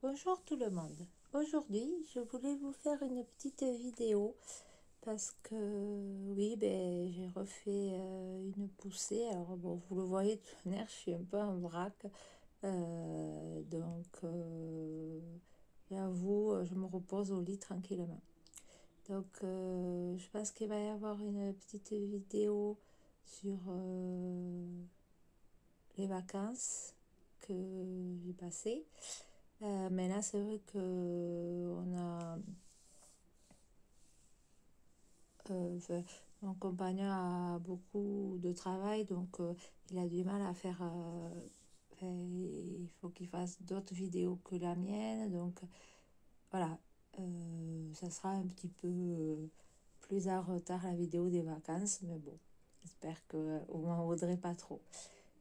Bonjour tout le monde. Aujourd'hui, je voulais vous faire une petite vidéo parce que oui, j'ai refait une poussée. Alors bon, vous le voyez de toute manière, je suis un peu en vrac. J'avoue, je me repose au lit tranquillement. Je pense qu'il va y avoir une petite vidéo sur les vacances que j'ai passées. Mais là, c'est vrai que enfin, mon compagnon a beaucoup de travail, il a du mal à faire. Enfin, il faut qu'il fasse d'autres vidéos que la mienne, voilà. Ça sera un petit peu plus en retard la vidéo des vacances, mais bon, j'espère que au moins vaudrait pas trop.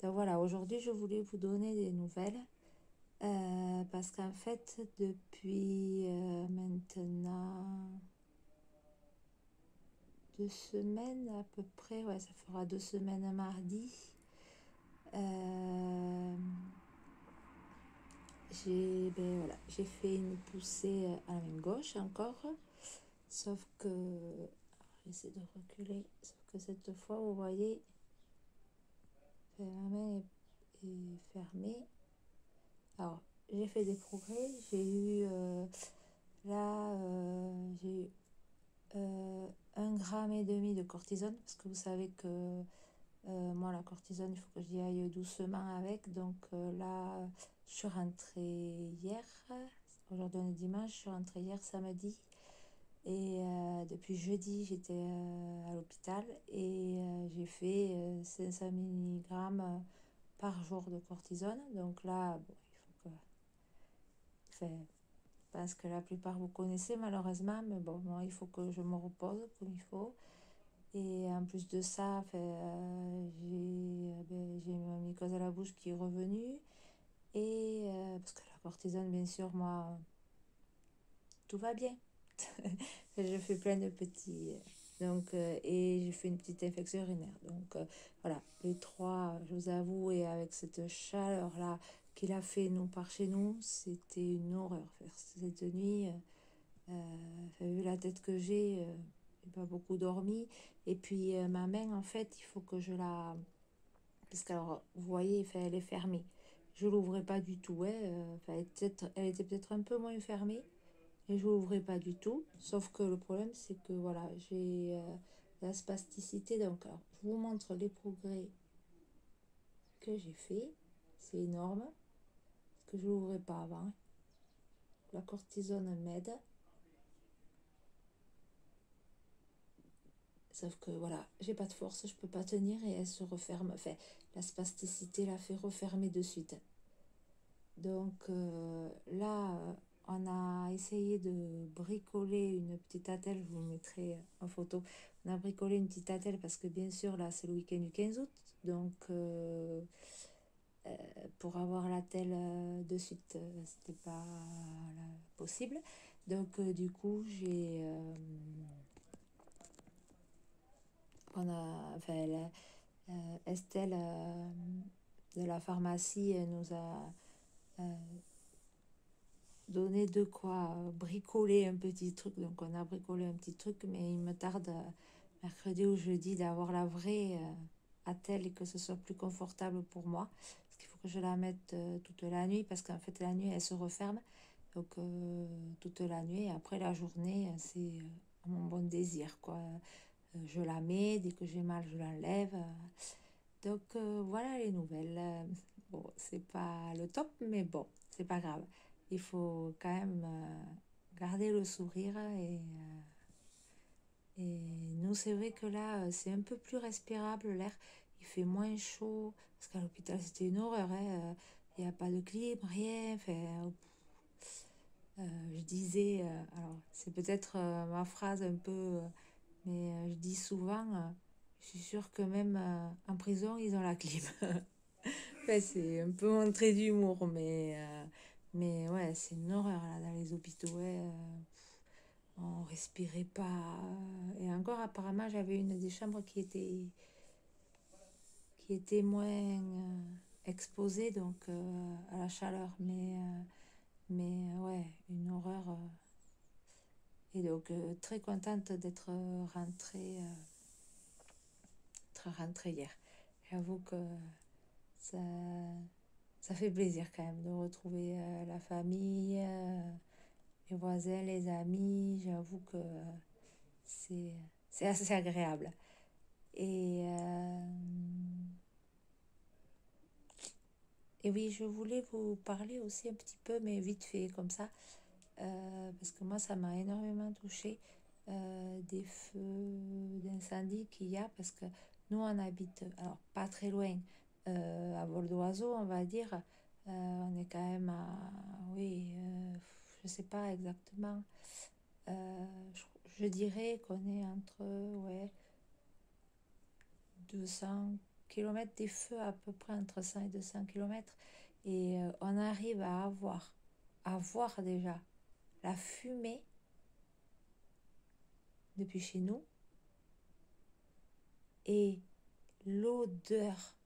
Donc voilà, aujourd'hui, je voulais vous donner des nouvelles. Parce qu'en fait, depuis maintenant 2 semaines à peu près, ouais, ça fera 2 semaines mardi, euh, j'ai fait une poussée à la main gauche encore, sauf que, alors, j'essaie de reculer, sauf que cette fois, vous voyez, ma main est fermée. Alors, j'ai fait des progrès, j'ai eu 1,5 g de cortisone, parce que vous savez que moi, la cortisone, il faut que j'y aille doucement avec. Là, je suis rentrée hier. Aujourd'hui, on est dimanche. Je suis rentrée hier samedi. Et depuis jeudi, j'étais à l'hôpital. Et j'ai fait 500 mg par jour de cortisone. Donc là, bon, il faut que... Enfin, je pense que la plupart vous connaissez malheureusement. Mais bon, moi, il faut que je me repose comme il faut. Et en plus de ça, j'ai ma mycose à la bouche qui est revenue. Et parce que la cortisone, bien sûr, moi, tout va bien. Je fais plein de petits. Et j'ai fait une petite infection urinaire. Voilà, les trois, je vous avoue, et avec cette chaleur-là qu'il a fait nous par chez nous, c'était une horreur. Cette nuit, vu la tête que j'ai pas beaucoup dormi. Et puis ma main, en fait, il faut que je la... Parce que, alors, vous voyez, elle est fermée. Je l'ouvrais pas du tout. Ouais, elle était peut-être un peu moins fermée. Et je l'ouvrais pas du tout. Sauf que le problème, c'est que voilà, j'ai la spasticité. Donc, alors, je vous montre les progrès que j'ai fait. C'est énorme. Parce que je l'ouvrais pas avant. La cortisone m'aide. Sauf que voilà, j'ai pas de force, je peux pas tenir et elle se referme. Enfin, la spasticité la fait refermer de suite. Là, on a essayé de bricoler une petite attelle, je vous mettrai en photo. On a bricolé une petite attelle parce que bien sûr, là, c'est le week-end du 15 août. Euh, pour avoir l'attelle de suite, c'était pas possible. Du coup, Estelle de la pharmacie nous a euh, donné de quoi bricoler un petit truc. Donc on a bricolé un petit truc, mais il me tarde mercredi ou jeudi d'avoir la vraie attelle et que ce soit plus confortable pour moi. Parce qu'il faut que je la mette toute la nuit, parce qu'en fait la nuit elle se referme. Toute la nuit, et après la journée, c'est à mon bon désir, quoi. Je la mets, dès que j'ai mal, je l'enlève. Voilà les nouvelles. Bon, c'est pas le top, mais bon, c'est pas grave. Il faut quand même garder le sourire et nous, c'est vrai que là, c'est un peu plus respirable l'air. Il fait moins chaud parce qu'à l'hôpital, c'était une horreur, hein. Il n'y a pas de clim, rien. Je disais, alors c'est peut-être ma phrase un peu, mais je dis souvent, je suis sûre que même en prison, ils ont la clim. Ouais, c'est un peu mon trait d'humour, mais ouais, c'est une horreur là dans les hôpitaux. Ouais, on respirait pas. Et encore, apparemment, j'avais une des chambres qui était moins exposée à la chaleur. Mais ouais, une horreur. Et donc, très contente d'être rentrée hier. J'avoue que ça, ça fait plaisir quand même de retrouver la famille, les voisins, les amis. J'avoue que c'est, c'est assez agréable. Et, euh, et oui, je voulais vous parler aussi un petit peu, mais vite fait comme ça, parce que moi, ça m'a énormément touchée, des feux d'incendie qu'il y a, parce que nous, on habite, alors pas très loin, à vol d'oiseau, on va dire. On est quand même à, oui, je sais pas exactement. Je dirais qu'on est entre, ouais, 200 km des feux, à peu près entre 100 et 200 km. Et on arrive à voir déjà la fumée depuis chez nous et l'odeur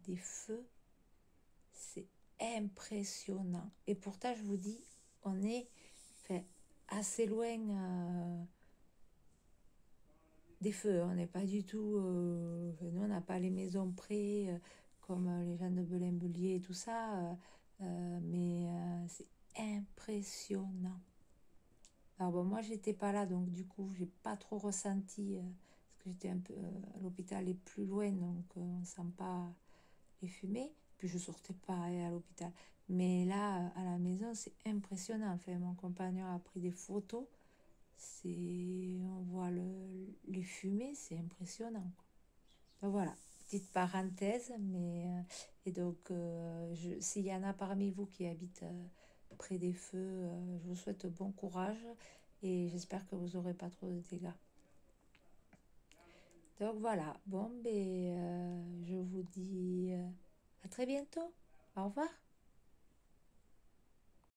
des feux, c'est impressionnant. Et pourtant, je vous dis, on est fait assez loin des feux. On n'est pas du tout. Nous, on n'a pas les maisons près comme les gens de Belin-Bélier et tout ça. Mais c'est impressionnant. Alors bon, moi j'étais pas là, donc du coup j'ai pas trop ressenti, parce que j'étais un peu, l'hôpital est plus loin, donc on sent pas les fumées. Puis je sortais pas à l'hôpital. Mais là, à la maison, c'est impressionnant. Enfin, mon compagnon a pris des photos. On voit les fumées, c'est impressionnant, quoi. Donc voilà, petite parenthèse, mais et donc s'il y en a parmi vous qui habitent près des feux, je vous souhaite bon courage et j'espère que vous n'aurez pas trop de dégâts. Donc voilà, bon, ben, je vous dis à très bientôt. Au revoir.